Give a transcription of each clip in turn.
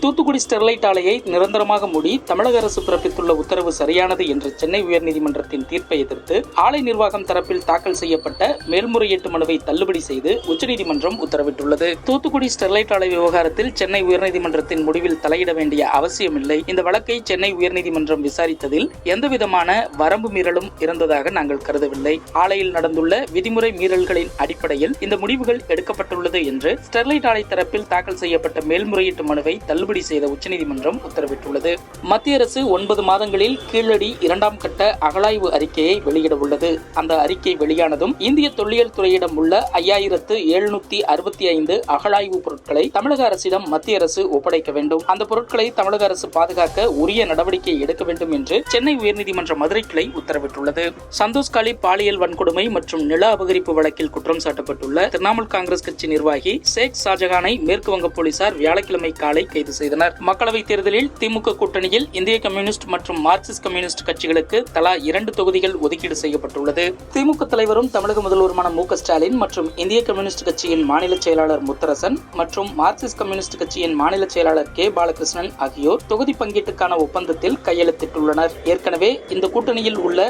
Thoothukudi Sterlite ஆலையை நிரந்தரமாக மூடி தமிழக அரசு பிறப்பித்துள்ள உத்தரவு சரியானது என்று சென்னை உயர்நீதிமன்றத்தின் தீர்ப்பை எதிர்த்து ஆலை நிர்வாகம் தரப்பில் தாக்கல் செய்யப்பட்ட மேல்முறையீட்டு மனுவை தள்ளுபடி செய்து உச்சநீதிமன்றம் உத்தரவிட்டுள்ளது. தூத்துக்குடி ஸ்டெர்லைட் ஆலை விவகாரத்தில் சென்னை உயர்நீதிமன்றத்தின் முடிவில் தலையிட வேண்டிய அவசியமில்லை. இந்த வழக்கை சென்னை உயர்நீதிமன்றம் விசாரித்ததில் எந்தவிதமான வரம்பு மீறலும் இருந்ததாக நாங்கள் கருதவில்லை. ஆலையில் நடந்துள்ள விதிமுறை மீறல்களின் அடிப்படையில் இந்த முடிவுகள் எடுக்கப்பட்டுள்ளது என்று ஸ்டெர்லைட் ஆலை தரப்பில் தாக்கல் செய்யப்பட்ட மேல்முறையீட்டு மனுவை தள்ளுபடி செய்த உச்சநீதிமன்றம் உத்தரவிட்டுள்ளது. மத்திய அரசு 9 மாதங்களில் கீழடி 2ஆம் கட்ட அகழாய்வு அறிக்கையை வெளியிட உள்ளது. அந்த அறிக்கை வெளியானதும் இந்திய தொல்லியல் துறையிடம் உள்ள 5765 அகழாய்வு பொருட்களை தமிழக அரசிடம் மத்திய அரசு ஒப்படைக்க வேண்டும். அந்த பொருட்களை தமிழக அரசு பாதுகாக்க உரிய நடவடிக்கை எடுக்க வேண்டும் என்று சென்னை உயர்நீதிமன்ற மதுரை கிளை உத்தரவிட்டுள்ளது. சந்தோஷ் காளி பாலியல் வன்கொடுமை மற்றும் நில அபகரிப்பு வழக்கில் குற்றம் சாட்டப்பட்டுள்ள திரிணாமுல் காங்கிரஸ் கட்சி நிர்வாகி ஷேக் ஷாஜகானை மேற்கு வங்க போலீசார் வியாழக்கிழமை காலை கைது செய்தனர். மக்களவைத் தேர்தலில் திமுக கூட்டணியில் இந்திய கம்யூனிஸ்ட் மற்றும் மார்க்சிஸ்ட் கம்யூனிஸ்ட் கட்சிகளுக்கு தலா 2 தொகுதிகள் ஒதுக்கீடு செய்யப்பட்டுள்ளது. திமுக தலைவரும் தமிழக முதல்வருமான மு.க. ஸ்டாலின் மற்றும் இந்திய கம்யூனிஸ்ட் கட்சியின் மாநில செயலாளர் முத்தரசன் மற்றும் மார்க்சிஸ்ட் கம்யூனிஸ்ட் கட்சியின் மாநில செயலாளர் கே. பாலகிருஷ்ணன் ஆகியோர் தொகுதி பங்கீட்டுக்கான ஒப்பந்தத்தில் கையெழுத்திட்டுள்ளனர். ஏற்கனவே இந்த கூட்டணியில் உள்ள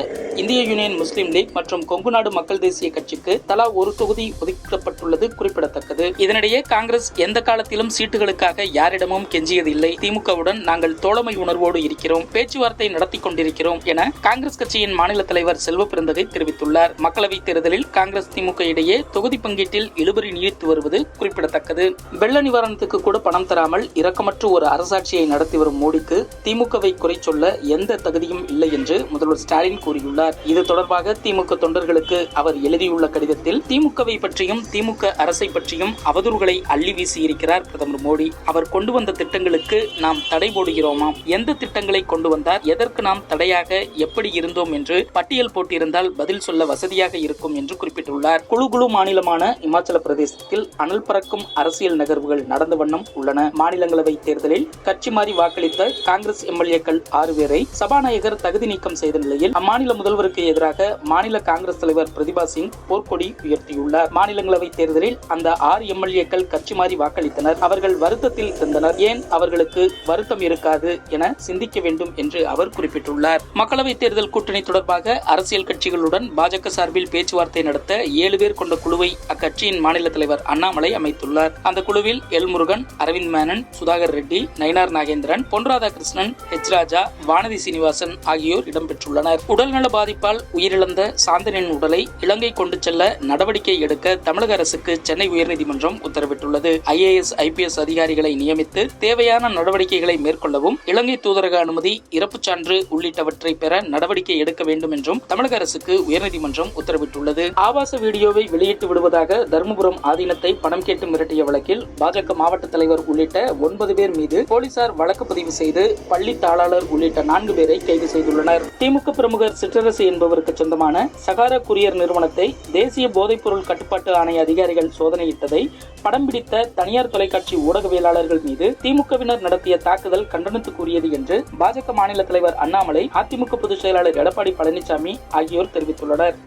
இந்திய யூனியன் முஸ்லீம் லீக் மற்றும் கொங்கு நாடு மக்கள் தேசிய கட்சிக்கு தலா 1 தொகுதி ஒதுக்கப்பட்டுள்ளது குறிப்பிடத்தக்கது. இதனிடையே காங்கிரஸ் எந்த காலத்திலும் சீட்டுகளுக்காக யாரிடமும் கெஞ்சியதில்லை. திமுகவுடன் நாங்கள் தோழமை உணர்வோடு இருக்கிறோம், பேச்சுவார்த்தை நடத்தி கொண்டிருக்கிறோம் என காங்கிரஸ் கட்சியின் மாநில தலைவர் செல்வ பெருந்தகை தெரிவித்துள்ளார். மக்களவைத் தேர்தலில் காங்கிரஸ் திமுக இடையே தொகுதி பங்கீட்டில் இழுபறி நீடித்து வருவது குறிப்பிடத்தக்கது. வெள்ள நிவாரணத்துக்கு கூட பணம் தராமல் இரக்கமற்ற ஒரு அரசாட்சியை நடத்தி வரும் மோடிக்கு திமுகவை குறை சொல்ல எந்த தகுதியும் இல்லை என்று முதல்வர் ஸ்டாலின் கூறியுள்ளார். இது தொடர்பாக திமுக தொண்டர்களுக்கு அவர் எழுதியுள்ள கடிதத்தில் திமுகவை பற்றியும் திமுக அரசை பற்றியும் அவதூறுகளை அள்ளி வீசியிருக்கிறார் பிரதமர் மோடி. அவர் கொண்டு வந்த திட்டங்களுக்கு நாம் தடை போடுகிறோமாம். எந்த திட்டங்களை கொண்டு வந்தார், எதற்கு நாம் தடையாக எப்படி இருந்தோம் என்று பட்டியல் போட்டிருந்தால் பதில் சொல்ல வசதியாக இருக்கும் என்று குறிப்பிட்டுள்ளார். குழு மாநிலமான இமாச்சல பிரதேசத்தில் அனல் பறக்கும் அரசியல் நகர்வுகள் நடந்த வண்ணம் உள்ளன. மாநிலங்களவை தேர்தலில் கட்சி மாறி வாக்களித்த காங்கிரஸ் எம்எல்ஏக்கள் 6 பேரை சபாநாயகர் தகுதி நீக்கம் செய்த நிலையில் அம்மாநில முதல்வருக்கு எதிராக மாநில காங்கிரஸ் தலைவர் பிரதிபா சிங் போர்க்கொடி உயர்த்தியுள்ளார். மாநிலங்களவை தேர்தலில் அந்த 6 எம்எல்ஏக்கள் கட்சி மாறி வாக்களித்தனர். அவர்கள் வருத்தத்தில் இருந்தனர். ஏன் அவர்களுக்கு வருத்தம் இருக்காது என சிந்திக்க வேண்டும் என்று அவர் குறிப்பிட்டுள்ளார். மக்களவைத் தேர்தல் கூட்டணி தொடர்பாக அரசியல் கட்சிகளுடன் பாஜக சார்பில் பேச்சுவார்த்தை நடத்த 7 பேர் கொண்ட குழுவை அக்கட்சியின் மாநில தலைவர் அண்ணாமலை அமைத்துள்ளார். அந்த குழுவில் எல். முருகன், அரவிந்த் மேனன், சுதாகர் ரெட்டி, நயினார் நாகேந்திரன், பொன் ராதாகிருஷ்ணன், எச். ராஜா, வானதி சீனிவாசன் ஆகியோர் இடம்பெற்றுள்ளனர். உடல்நல பாதிப்பால் உயிரிழந்த சாந்தனின் உடலை இலங்கை கொண்டு செல்ல நடவடிக்கை எடுக்க தமிழக அரசுக்கு சென்னை உயர்நீதிமன்றம் உத்தரவிட்டுள்ளது. IAS, IPS அதிகாரிகளை நியமித்து தேவையான நடவடிக்கைகளை மேற்கொள்ளவும் இலங்கை தூதரக அனுமதி, இறப்புச் சான்று உள்ளிட்டவற்றை பெற நடவடிக்கை எடுக்க வேண்டும் என்றும் தமிழக அரசுக்கு உயர்நீதிமன்றம் உத்தரவிட்டுள்ளது. ஆபாச வீடியோவை வெளியிட்டு விடுவதாக தருமபுரம் ஆதீனத்தை பணம் கேட்டு மிரட்டிய வழக்கில் பாஜக மாவட்ட தலைவர் உள்ளிட்ட 9 பேர் மீது போலீசார் வழக்கு பதிவு செய்து பள்ளி தாளாளர் உள்ளிட்ட 4 பேரை கைது செய்துள்ளனர். திமுக பிரமுகர் சிற்றரசு என்பவருக்கு சொந்தமான சகாரா கூரியர் நிறுவனத்தை தேசிய போதைப்பொருள் கட்டுப்பாட்டு ஆணைய அதிகாரிகள் சோதனையிட்டதை படம் பிடித்த தனியார் தொலைக்காட்சி ஊடகவியலாளர்கள் மீது திமுகவினர் நடத்திய தாக்குதல் கண்டனத்துக்குரியது என்று பாஜக மாநில தலைவர் அண்ணாமலை, அதிமுக பொதுச் செயலாளர் எடப்பாடி பழனிசாமி ஆகியோர் தெரிவித்துள்ளனர்.